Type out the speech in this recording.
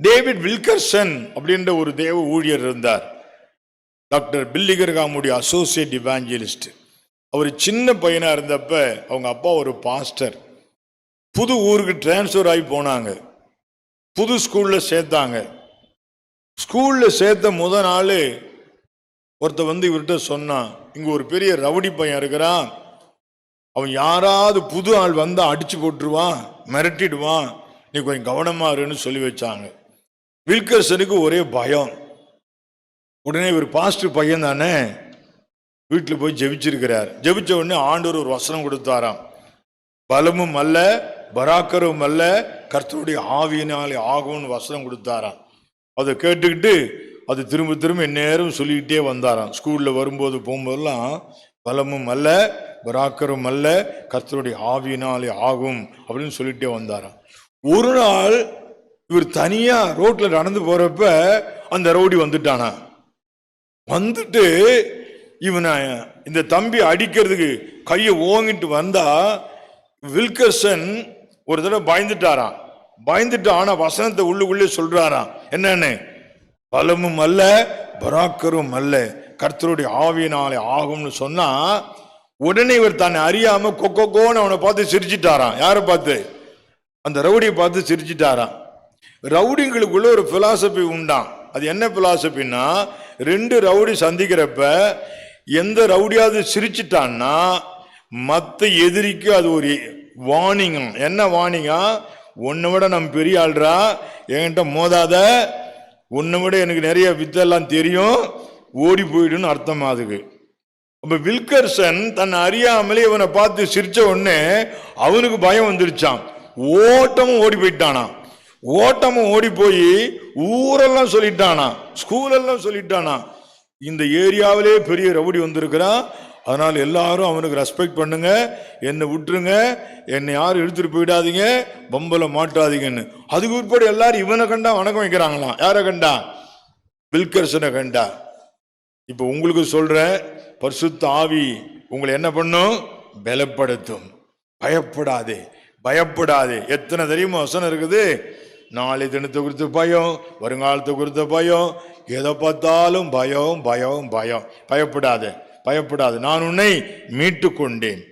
David Wilkerson அப்படின்ற ஒரு தேவ ஊழியர் இருந்தார். Doctor பில்லிகர்காமுடைய associate இவாஞ்சலிஸ்ட். அவர் சின்ன பையனா இருந்தப்ப அவங்க அப்பா ஒரு பாஸ்டர். புது ஊருக்கு டிரான்ஸ்ஃபர் ஆகி போனாங்க. புது ஸ்கூல்ல சேர்த்தாங்க. ஸ்கூல்ல சேர்த்த முதல் நாள் ஒருத்த இவர்கிட்ட சொன்னான், இங்க ஒரு பெரிய ரவுடி பையன் இருக்கிறான், அவன் யாராவது புது ஆள் வந்தா அடிச்சு போட்டுருவான், மிரட்டிடுவான், நீ கொஞ்சம் கவனமா இருன்னு சொல்லி வச்சாங்க. வில்கர்சனுக்கு ஒரே பயம். உடனே இவர் பாஸ்டர் பையன் தானே, வீட்டில் போய் ஜெபிச்சிருக்கிறார். ஜெபிச்ச உடனே ஆண்டவர் ஒரு வசனம் கொடுத்தாராம். பலமும் அல்ல பராக்கரும் அல்ல, கர்த்தருடைய ஆவியினாலே ஆகும்னு வசனம் கொடுத்தாராம். அதை கேட்டுக்கிட்டு அது திரும்ப திரும்ப நேரம் சொல்லிக்கிட்டே வந்தாராம். ஸ்கூல்ல வரும்போது போகும்போதெல்லாம் பலமும் அல்ல பராக்கரும் அல்ல, கர்த்தருடைய ஆவியினாலே ஆகும் அப்படின்னு சொல்லிட்டே வந்தாராம். ஒரு நாள் இவர் தனியா ரோட்ல நடந்து போறப்ப அந்த ரவுடி வந்துட்டானா. வந்துட்டு இவனை இந்த தம்பி அடிக்கிறதுக்கு கையை ஓங்கிட்டு வந்தா வில்கர்சன் ஒரு தடவை பயந்துட்டாராம். பயந்துட்டு ஆனா வசனத்தை உள்ளுக்குள்ளே சொல்றாராம், என்னன்னு, பலமும் அல்ல பராக்கரும் அல்ல, கர்த்தருடைய ஆவியினாலே ஆகும்னு சொன்னா உடனே இவர் தன்னை அறியாம கொக்கோன்னு அவனை பார்த்து சிரிச்சிட்டாராம். யாரை பார்த்து? அந்த ரவுடியை பார்த்து சிரிச்சிட்டாராம். ரவுடிங்களுக்குள்ள ஒரு பிலாசபி உண்டாம். அது என்ன பிலாசபின்னா, ரெண்டு ரவுடி சந்திக்கிறப்ப எந்த ரவுடியாவது சிரிச்சிட்டான்னா மற்ற எதிரிக்கு அது ஒரு வார்னிங். என்ன வார்னிங்கா? உன்னை விட நம்ம பெரிய ஆள்றா, என்கிட்ட மோதாத, உன்னை விட எனக்கு நிறைய வித்தெல்லாம் தெரியும், ஓடி போயிடுன்னு அர்த்தம். அதுக்கு அப்ப வில்கர்சன் தன்னை அறியாமலே இவனை பார்த்து சிரிச்ச உடனே அவனுக்கு பயம் வந்துருச்சான். ஓட்டமும் ஓடி போயிட்டானா. ஓட்டமும் ஓடி போய் ஊரெல்லாம் சொல்லிட்டானா, ஸ்கூலெல்லாம் சொல்லிட்டானா, இந்த ஏரியாவிலே பெரிய ரவுடி வந்திருக்கிறான், அதனால எல்லாரும் அவனுக்கு ரெஸ்பெக்ட் பண்ணுங்க, என்னை விட்டுருங்க, என்னை யாரும் எடுத்துட்டு போயிடாதீங்க, பம்பல மாட்டாதீங்கன்னு. அதுக்கு உட்பட எல்லாரும் இவனை கண்டா வணக்கம் வைக்கிறாங்களாம். யாரை கண்டா? வில்கர்சனை கண்டா. இப்ப உங்களுக்கு சொல்ற, பரிசுத்த ஆவி உங்களை என்ன பண்ணும்? பலப்படுத்தும். பயப்படாதே பயப்படாதே. எத்தனை தெரியுமா வசனம் இருக்குது? நாளை தினத்தை குறித்த பயம், வருங்காலத்தை குறித்த பயம், எதை பார்த்தாலும் பயம் பயம் பயம். பயப்படாதே பயப்படாது, நான் உன்னை மீட்டு கொண்டேன்.